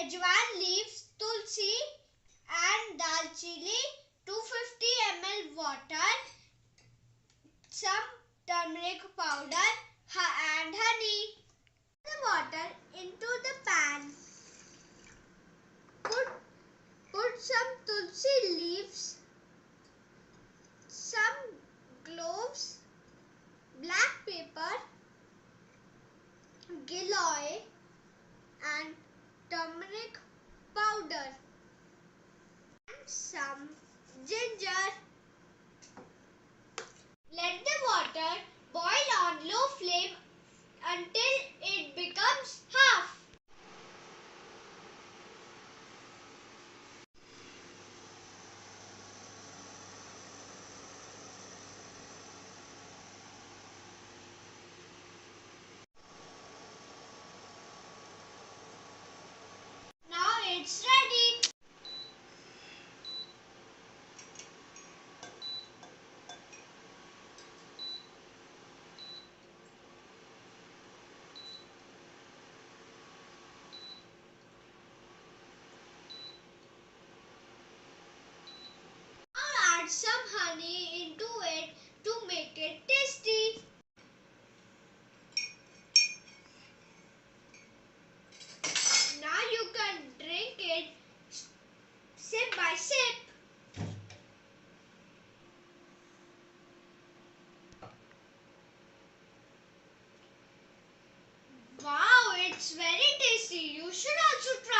ajwain leaves, tulsi and dalchini, 250 ml water, some turmeric powder and honey. The water into the pan. Put some tulsi leaves, some cloves, black pepper, giloy and turmeric powder and some ginger. Let the water boil on low flame until it becomes half. Now it's ready. Now add some honey into it to make it tasty. Now you can drink it sip by sip. Wow, it's very tasty. You should also try.